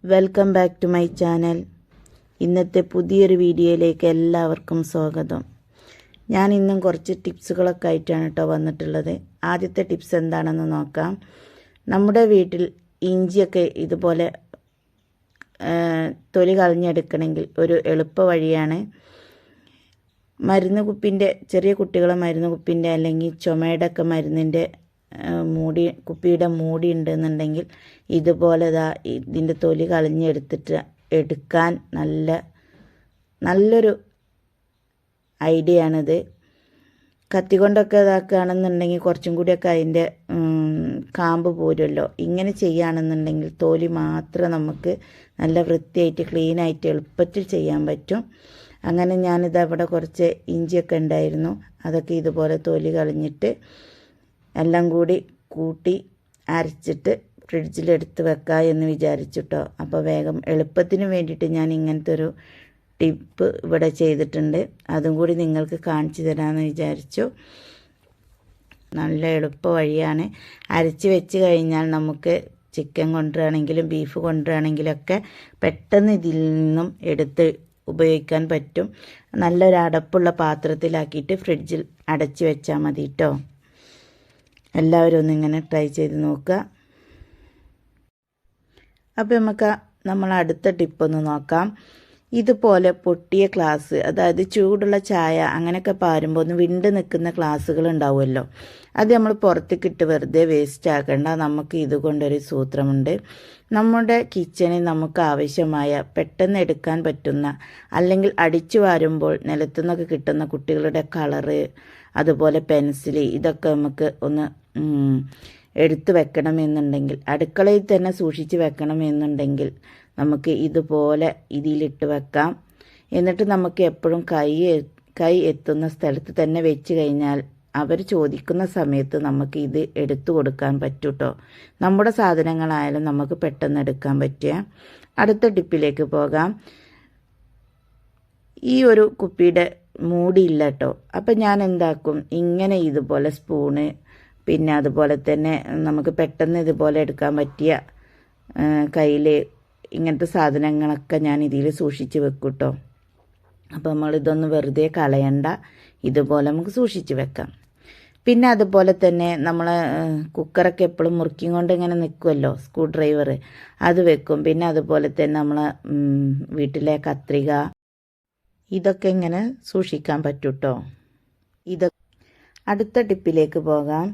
Welcome back to my channel. ഇന്നത്തെ പുതിയൊരു വീഡിയോയിലേക്ക് എല്ലാവർക്കും സ്വാഗതം. ഞാൻ ഇന്നും കുറച്ച് ടിപ്സുകളൊക്കെ ആയിട്ടാണ് കേട്ടോ വന്നിട്ടുള്ളത്. ആദ്യത്തെ ടിപ്സ് എന്താണെന്ന് നോക്കാം. നമ്മുടെ വീട്ടിൽ ഇഞ്ചിയൊക്കെ ഇതുപോലെ തൊലി കളഞ്ഞെടുക്കണമെങ്കിൽ ഒരു എളുപ്പ വഴിയാണ്. മരുന്ന് കുപ്പിൻ്റെ, ചെറിയ കുട്ടികളെ മരുന്ന് കുപ്പിൻ്റെ അല്ലെങ്കിൽ ചുമയുടെ ഒക്കെ മരുന്നിൻ്റെ കുപ്പിയുടെ മൂടി ഉണ്ടെന്നുണ്ടെങ്കിൽ ഇതുപോലെ ഇതിൻ്റെ തൊലി കളഞ്ഞെടുത്തിട്ട് എടുക്കാൻ നല്ലൊരു ഐഡിയ ആണിത്. കത്തി കൊണ്ടൊക്കെ ഇതാക്കുകയാണെന്നുണ്ടെങ്കിൽ കുറച്ചും കൂടിയൊക്കെ അതിൻ്റെ കാമ്പ് പോരുമല്ലോ. ഇങ്ങനെ ചെയ്യുകയാണെന്നുണ്ടെങ്കിൽ തൊലി മാത്രം നമുക്ക് നല്ല വൃത്തിയായിട്ട് ക്ലീനായിട്ട് എളുപ്പത്തിൽ ചെയ്യാൻ പറ്റും. അങ്ങനെ ഞാനിതവിടെ കുറച്ച് ഇഞ്ചിയൊക്കെ ഉണ്ടായിരുന്നു, അതൊക്കെ ഇതുപോലെ തൊലി കളഞ്ഞിട്ട് എല്ലാം കൂടി കൂട്ടി അരച്ചിട്ട് ഫ്രിഡ്ജിലെടുത്ത് വെക്കാം എന്ന് വിചാരിച്ചിട്ടോ. അപ്പോൾ വേഗം എളുപ്പത്തിന് വേണ്ടിയിട്ട് ഞാൻ ഇങ്ങനത്തെ ഒരു ടിപ്പ് ഇവിടെ ചെയ്തിട്ടുണ്ട്. അതും കൂടി നിങ്ങൾക്ക് കാണിച്ചു തരാമെന്ന് വിചാരിച്ചു. നല്ല എളുപ്പ വഴിയാണ്. അരച്ച് വെച്ച് കഴിഞ്ഞാൽ നമുക്ക് ചിക്കൻ കൊണ്ടുവരികയാണെങ്കിലും ബീഫ് കൊണ്ടുവരികയാണെങ്കിലൊക്കെ പെട്ടെന്ന് ഇതിൽ നിന്നും എടുത്ത് ഉപയോഗിക്കാൻ പറ്റും. നല്ലൊരു അടപ്പുള്ള പാത്രത്തിലാക്കിയിട്ട് ഫ്രിഡ്ജിൽ അടച്ച് വെച്ചാൽ മതി കേട്ടോ. എല്ലാവരും ഒന്നിങ്ങനെ ട്രൈ ചെയ്ത് നോക്കുക. അപ്പോൾ നമുക്ക് നമ്മൾ അടുത്ത ടിപ്പൊന്ന് നോക്കാം. ഇതുപോലെ പൊട്ടിയ ഗ്ലാസ്, അതായത് ചൂടുള്ള ചായ അങ്ങനെയൊക്കെ പാരുമ്പോൾ ഒന്ന് വിണ്ട് നിൽക്കുന്ന ഗ്ലാസ്സുകൾ ഉണ്ടാവുമല്ലോ, അത് നമ്മൾ പുറത്തേക്കിട്ട് വെറുതെ വേസ്റ്റ് ആക്കേണ്ട. നമുക്ക് ഇതുകൊണ്ടൊരു സൂത്രമുണ്ട്. നമ്മുടെ കിച്ചണിൽ നമുക്ക് ആവശ്യമായ പെട്ടെന്ന് എടുക്കാൻ പറ്റുന്ന, അല്ലെങ്കിൽ അടിച്ചു വാരുമ്പോൾ നിലത്തുനിന്നൊക്കെ കിട്ടുന്ന കുട്ടികളുടെ കളറ്, അതുപോലെ പെൻസിൽ, ഇതൊക്കെ നമുക്ക് ഒന്ന് എടുത്ത് വെക്കണമെന്നുണ്ടെങ്കിൽ, അടുക്കളയിൽ തന്നെ സൂക്ഷിച്ച് വെക്കണമെന്നുണ്ടെങ്കിൽ നമുക്ക് ഇതുപോലെ ഇതിലിട്ട് വെക്കാം. എന്നിട്ട് നമുക്ക് എപ്പോഴും കൈ എത്തുന്ന സ്ഥലത്ത് തന്നെ വെച്ച് കഴിഞ്ഞാൽ അവർ ചോദിക്കുന്ന സമയത്ത് നമുക്ക് ഇത് എടുത്തു കൊടുക്കാൻ പറ്റും കേട്ടോ. നമ്മുടെ സാധനങ്ങളായാലും നമുക്ക് പെട്ടെന്ന് എടുക്കാൻ പറ്റിയ. അടുത്ത ടിപ്പിലേക്ക് പോകാം. ഈ ഒരു കുപ്പിയുടെ മൂടിയില്ല കേട്ടോ. അപ്പം ഞാൻ എന്താക്കും, ഇങ്ങനെ ഇതുപോലെ സ്പൂണ്, പിന്നെ അതുപോലെ തന്നെ നമുക്ക് പെട്ടെന്ന് ഇതുപോലെ എടുക്കാൻ പറ്റിയ കയ്യിൽ ഇങ്ങനത്തെ സാധനങ്ങളൊക്കെ ഞാൻ ഇതിൽ സൂക്ഷിച്ച് വെക്കും കേട്ടോ. അപ്പോൾ നമ്മളിതൊന്ന് വെറുതെ കളയണ്ട, ഇതുപോലെ നമുക്ക് സൂക്ഷിച്ച് വെക്കാം. പിന്നെ അതുപോലെ തന്നെ നമ്മൾ കുക്കറൊക്കെ എപ്പോഴും മുറുക്കിയും കൊണ്ട് ഇങ്ങനെ നിൽക്കുമല്ലോ, സ്ക്രൂ ഡ്രൈവർ, അത് വെക്കും. പിന്നെ അതുപോലെ തന്നെ നമ്മൾ വീട്ടിലെ കത്രിക, ഇതൊക്കെ ഇങ്ങനെ സൂക്ഷിക്കാൻ പറ്റും കേട്ടോ. അടുത്ത ടിപ്പിലേക്ക് പോകാം.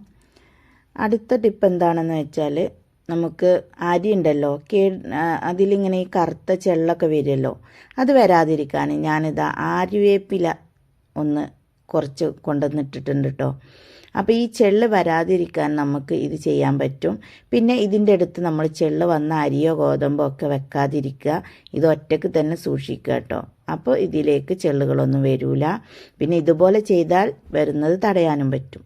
അടുത്ത ടിപ്പ് എന്താണെന്ന് വെച്ചാൽ, നമുക്ക് അരി ഉണ്ടല്ലോ, അതിലിങ്ങനെ ഈ കറുത്ത ചെള്ളൊക്കെ വരുമല്ലോ, അത് വരാതിരിക്കാൻ ഞാനിതാ ആര്യവേപ്പില ഒന്ന് കുറച്ച് കൊണ്ടുവന്നിട്ടിട്ടുണ്ട് കേട്ടോ. അപ്പോൾ ഈ ചെള്ള് വരാതിരിക്കാൻ നമുക്ക് ഇത് ചെയ്യാൻ പറ്റും. പിന്നെ ഇതിൻ്റെ അടുത്ത് നമ്മൾ ചെള്ള് വന്ന അരിയോ ഗോതമ്പോ ഒക്കെ വെക്കാതിരിക്കുക, ഇത് ഒറ്റയ്ക്ക് തന്നെ സൂക്ഷിക്കുക കേട്ടോ. അപ്പോൾ ഇതിലേക്ക് ചെള്ളുകളൊന്നും വരില്ല. പിന്നെ ഇതുപോലെ ചെയ്താൽ വരുന്നത് തടയാനും പറ്റും.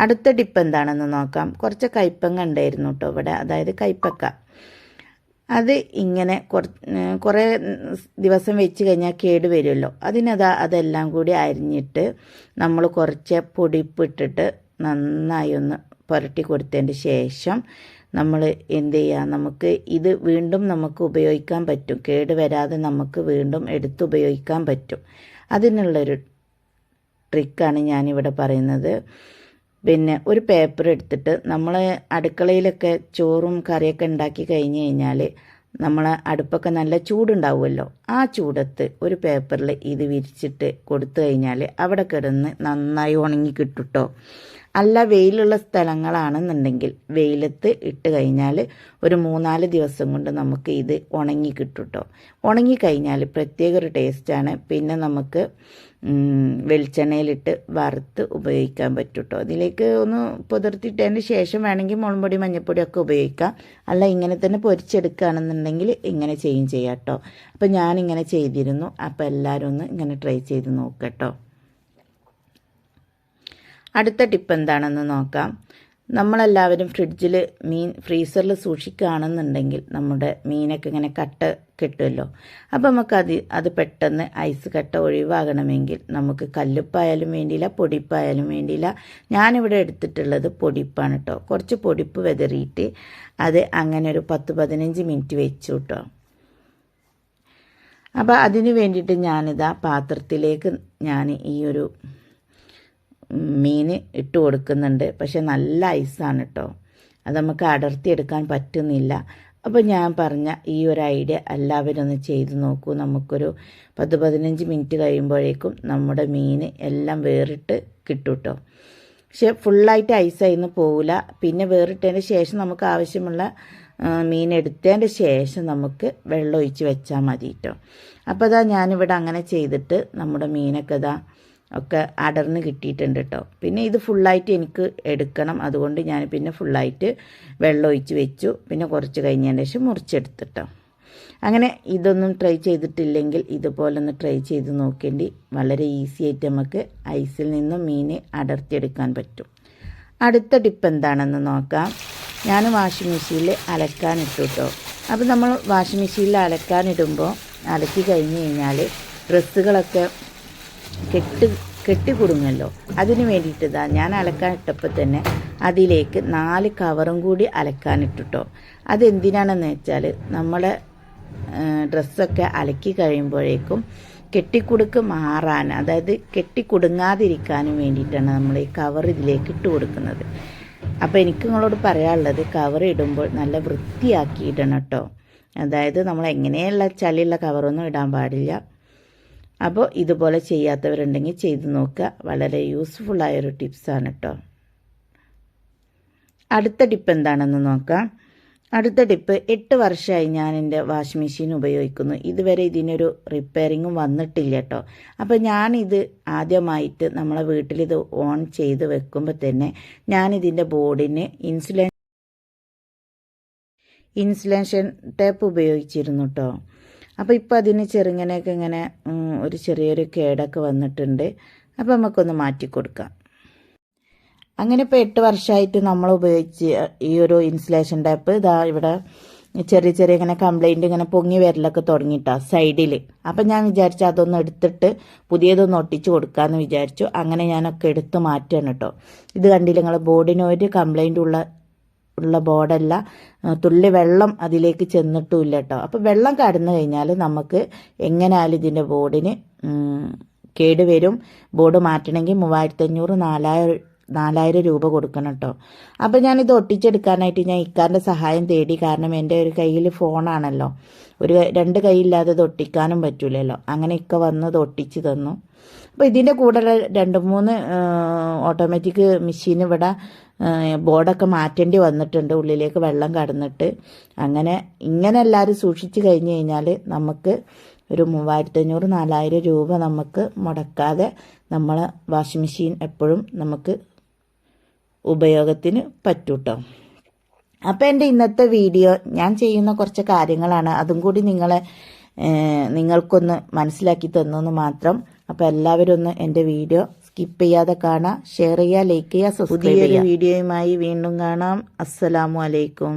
അടുത്ത ടിപ്പ് എന്താണെന്ന് നോക്കാം. കുറച്ച് കയ്പ്പങ്ങ ഉണ്ടായിരുന്നു കേട്ടോ ഇവിടെ, അതായത് കയ്പ്പക്ക. അത് ഇങ്ങനെ കുറേ ദിവസം വെച്ച് കഴിഞ്ഞാൽ കേട് വരുമല്ലോ. അതെല്ലാം കൂടി അരിഞ്ഞിട്ട് നമ്മൾ കുറച്ച് പൊടിപ്പിട്ടിട്ട് നന്നായി ഒന്ന് പുരട്ടി കൊടുത്തതിൻ്റെ ശേഷം നമ്മൾ എന്ത് ചെയ്യുക, നമുക്ക് ഇത് വീണ്ടും നമുക്ക് ഉപയോഗിക്കാൻ പറ്റും. കേട് വരാതെ നമുക്ക് വീണ്ടും എടുത്ത് ഉപയോഗിക്കാൻ പറ്റും. അതിനുള്ളൊരു ട്രിക്കാണ് ഞാനിവിടെ പറയുന്നത്. പിന്നെ ഒരു പേപ്പർ എടുത്തിട്ട് നമ്മൾ അടുക്കളയിലൊക്കെ ചോറും കറിയൊക്കെ ഉണ്ടാക്കി കഴിഞ്ഞ് കഴിഞ്ഞാൽ നമ്മൾ അടുപ്പൊക്കെ നല്ല ചൂടുണ്ടാവുമല്ലോ, ആ ചൂടത്ത് ഒരു പേപ്പറിൽ ഇത് വിരിച്ചിട്ട് കൊടുത്തു കഴിഞ്ഞാൽ അവിടെ കിടന്ന് നന്നായി ഉണങ്ങി കിട്ടും കേട്ടോ. അല്ല, വെയിലുള്ള സ്ഥലങ്ങളാണെന്നുണ്ടെങ്കിൽ വെയിലത്ത് ഇട്ട് കഴിഞ്ഞാൽ ഒരു 3-4 ദിവസം കൊണ്ട് നമുക്ക് ഇത് ഉണങ്ങി കിട്ടും കേട്ടോ. ഉണങ്ങിക്കഴിഞ്ഞാൽ പ്രത്യേക ഒരു ടേസ്റ്റാണ്. പിന്നെ നമുക്ക് വെളിച്ചെണ്ണയിലിട്ട് വറുത്ത് ഉപയോഗിക്കാൻ പറ്റും കേട്ടോ. അതിലേക്ക് ഒന്ന് പുതിർത്തിട്ടതിന് ശേഷം വേണമെങ്കിൽ മുളകുപൊടി മഞ്ഞൾപ്പൊടിയൊക്കെ ഉപയോഗിക്കാം. അല്ല, ഇങ്ങനെ തന്നെ പൊരിച്ചെടുക്കുകയാണെന്നുണ്ടെങ്കിൽ ഇങ്ങനെ ചെയ്യാം കേട്ടോ. അപ്പോൾ ഞാനിങ്ങനെ ചെയ്തിരുന്നു. അപ്പോൾ എല്ലാവരും ഒന്ന് ഇങ്ങനെ ട്രൈ ചെയ്ത് നോക്കാം കേട്ടോ. അടുത്ത ടിപ്പ് എന്താണെന്ന് നോക്കാം. നമ്മളെല്ലാവരും ഫ്രീസറിൽ സൂക്ഷിക്കുകയാണെന്നുണ്ടെങ്കിൽ നമ്മുടെ മീനൊക്കെ ഇങ്ങനെ കട്ട കിട്ടുമല്ലോ. അപ്പോൾ അത് പെട്ടെന്ന് ഐസ് കട്ട ഒഴിവാകണമെങ്കിൽ നമുക്ക് കല്ലുപ്പായാലും വേണ്ടിയില്ല, പൊടിപ്പായാലും വേണ്ടിയില്ല. ഞാനിവിടെ എടുത്തിട്ടുള്ളത് പൊടിപ്പാണ് കേട്ടോ. കുറച്ച് പൊടിപ്പ് വിതറിയിട്ട് അത് അങ്ങനെ ഒരു 10-15 മിനിറ്റ് വെച്ചു കേട്ടോ. അപ്പോൾ അതിന് വേണ്ടിയിട്ട് ഞാനിതാ പാത്രത്തിലേക്ക് ഞാൻ ഈ ഒരു മീൻ ഇട്ട് കൊടുക്കുന്നുണ്ട്. പക്ഷെ നല്ല ഐസാണ് കേട്ടോ, അത് നമുക്ക് അടർത്തിയെടുക്കാൻ പറ്റുന്നില്ല. അപ്പോൾ ഞാൻ പറഞ്ഞ ഈ ഒരു ഐഡിയ എല്ലാവരും ഒന്ന് ചെയ്ത് നോക്കൂ. നമുക്കൊരു 10-15 മിനിറ്റ് കഴിയുമ്പോഴേക്കും നമ്മുടെ മീൻ എല്ലാം വേറിട്ട് കിട്ടും കേട്ടോ. പക്ഷെ ഫുള്ളായിട്ട് ഐസായിന്ന് പോവില്ല. പിന്നെ വേറിട്ടതിന് ശേഷം നമുക്ക് ആവശ്യമുള്ള മീൻ എടുത്തതിൻ്റെ ശേഷം നമുക്ക് വെള്ളം ഒഴിച്ച് വെച്ചാൽ മതി കേട്ടോ. അപ്പോൾ അതാ ഞാനിവിടെ അങ്ങനെ ചെയ്തിട്ട് നമ്മുടെ മീനൊക്കെ ഇതാ ഒക്കെ അടർന്ന് കിട്ടിയിട്ടുണ്ട് കേട്ടോ. പിന്നെ ഇത് ഫുള്ളായിട്ട് എനിക്ക് എടുക്കണം, അതുകൊണ്ട് ഞാൻ പിന്നെ ഫുള്ളായിട്ട് വെള്ളം ഒഴിച്ച് വെച്ചു. പിന്നെ കുറച്ച് കഴിഞ്ഞതിന് ശേഷം മുറിച്ചെടുത്തിട്ടോ. അങ്ങനെ ഇതൊന്നും ട്രൈ ചെയ്തിട്ടില്ലെങ്കിൽ ഇതുപോലൊന്ന് ട്രൈ ചെയ്ത് നോക്കേണ്ടി. വളരെ ഈസി ആയിട്ട് നമുക്ക് ഐസിൽ നിന്നും മീൻ അടർത്തിയെടുക്കാൻ പറ്റും. അടുത്ത ടിപ്പ് എന്താണെന്ന് നോക്കാം. ഞാൻ വാഷിംഗ് മെഷീനിൽ അലക്കാനിട്ടു കേട്ടോ. അപ്പോൾ നമ്മൾ വാഷിംഗ് മെഷീനിൽ അലക്കാനിടുമ്പോൾ അലക്കി കഴിഞ്ഞ് കഴിഞ്ഞാൽ ഡ്രസ്സുകളൊക്കെ കെട്ടിക്കുടുങ്ങല്ലോ. അതിന് വേണ്ടിയിട്ട് ഇതാ ഞാൻ അലക്കാനിട്ടപ്പോൾ തന്നെ അതിലേക്ക് 4 കവറും കൂടി അലക്കാനിട്ടോ. അതെന്തിനാണെന്ന് വെച്ചാൽ നമ്മളെ ഡ്രസ്സൊക്കെ അലക്കി കഴിയുമ്പോഴേക്കും കെട്ടിക്കുടുക്ക് മാറാൻ, അതായത് കെട്ടിക്കുടുങ്ങാതിരിക്കാനും വേണ്ടിയിട്ടാണ് നമ്മൾ ഈ കവർ ഇതിലേക്ക് ഇട്ട് കൊടുക്കുന്നത്. അപ്പോൾ എനിക്ക് നിങ്ങളോട് പറയാനുള്ളത്, കവർ ഇടുമ്പോൾ നല്ല വൃത്തിയാക്കി ഇടണം കേട്ടോ. അതായത് നമ്മൾ എങ്ങനെയുള്ള ചളിയുള്ള കവറൊന്നും ഇടാൻ പാടില്ല. അപ്പോൾ ഇതുപോലെ ചെയ്യാത്തവരുണ്ടെങ്കിൽ ചെയ്ത് നോക്കുക. വളരെ യൂസ്ഫുള്ളായൊരു ടിപ്സാണ് കേട്ടോ. അടുത്ത ടിപ്പ് എന്താണെന്ന് നോക്കാം. അടുത്ത ടിപ്പ്, 8 വർഷമായി ഞാൻ എൻ്റെ വാഷിംഗ് മെഷീൻ ഉപയോഗിക്കുന്നു. ഇതുവരെ ഇതിനൊരു റിപ്പയറിങ്ങും വന്നിട്ടില്ല കേട്ടോ. അപ്പോൾ ഞാനിത് ആദ്യമായിട്ട് നമ്മളെ വീട്ടിലിത് ഓൺ ചെയ്ത് വെക്കുമ്പോൾ തന്നെ ഞാനിതിൻ്റെ ബോർഡിന് ഇൻസുലേഷൻ ടേപ്പ് ഉപയോഗിച്ചിരുന്നു കേട്ടോ. അപ്പോൾ ഇപ്പോൾ അതിന് ചെറുങ്ങനെയൊക്കെ ഇങ്ങനെ ഒരു ചെറിയൊരു കേടൊക്കെ വന്നിട്ടുണ്ട്. അപ്പോൾ നമുക്കൊന്ന് മാറ്റി കൊടുക്കാം. അങ്ങനെ ഇപ്പോൾ 8 വർഷമായിട്ട് നമ്മൾ ഉപയോഗിച്ച് ഈ ഒരു ഇൻസുലേഷൻ ടേപ്പ് ഇതാ ഇവിടെ ചെറിയ ഇങ്ങനെ കംപ്ലൈൻറ്റ് ഇങ്ങനെ പൊങ്ങി വരലൊക്കെ തുടങ്ങിയിട്ടാ സൈഡിൽ. അപ്പം ഞാൻ വിചാരിച്ചു അതൊന്ന് എടുത്തിട്ട് പുതിയതൊന്ന് ഒട്ടിച്ച് കൊടുക്കാമെന്ന് വിചാരിച്ചു. അങ്ങനെ ഞാനൊക്കെ എടുത്ത് മാറ്റുകയാണ് കേട്ടോ. ഇത് കണ്ടില്ല നിങ്ങൾ, ബോർഡിന് ഒരു കംപ്ലൈൻറ്റ് ഉള്ള ബോർഡല്ല, തുള്ളി വെള്ളം അതിലേക്ക് ചെന്നിട്ടുമില്ല കേട്ടോ. അപ്പോൾ വെള്ളം കടന്നു കഴിഞ്ഞാൽ നമുക്ക് എങ്ങനെയായാലും ഇതിൻ്റെ ബോർഡിന് കേട് വരും. ബോർഡ് മാറ്റണമെങ്കിൽ 3500-4000 രൂപ കൊടുക്കണം കേട്ടോ. അപ്പോൾ ഞാനിത് ഒട്ടിച്ചെടുക്കാനായിട്ട് ഞാൻ ഇക്കാൻ്റെ സഹായം തേടി. കാരണം എൻ്റെ ഒരു കയ്യിൽ ഫോണാണല്ലോ, 2 കൈയില്ലാതെ ഇത് ഒട്ടിക്കാനും പറ്റൂലല്ലോ. അങ്ങനെ ഇക്ക വന്നത് ഒട്ടിച്ച് തന്നു. അപ്പോൾ ഇതിൻ്റെ കൂടെ 2-3 ഓട്ടോമാറ്റിക് മെഷീൻ ഇവിടെ ബോർഡൊക്കെ മാറ്റേണ്ടി വന്നിട്ടുണ്ട്, ഉള്ളിലേക്ക് വെള്ളം കടന്നിട്ട്. ഇങ്ങനെ എല്ലാവരും സൂക്ഷിച്ച് കഴിഞ്ഞ് കഴിഞ്ഞാൽ നമുക്ക് ഒരു 3500-4000 രൂപ നമുക്ക് മുടക്കാതെ നമ്മളെ വാഷിംഗ് മെഷീൻ എപ്പോഴും നമുക്ക് ഉപയോഗത്തിന് പറ്റൂട്ടോ. അപ്പോൾ എൻ്റെ ഇന്നത്തെ വീഡിയോ ഞാൻ ചെയ്യുന്ന കുറച്ച് കാര്യങ്ങളാണ്, അതും കൂടി നിങ്ങൾക്കൊന്ന് മനസ്സിലാക്കി തന്നെന്ന് മാത്രം. അപ്പോൾ എല്ലാവരും ഒന്ന് എൻ്റെ വീഡിയോ സ്കിപ്പ് ചെയ്യാതെ കാണാം, ഷെയർ ചെയ്യുക, ലൈക്ക് ചെയ്യുക, സബ്സ്ക്രൈബ് ചെയ്യുക. പുതിയൊരു വീഡിയോയുമായി വീണ്ടും കാണാം. അസ്സലാമു അലൈക്കും.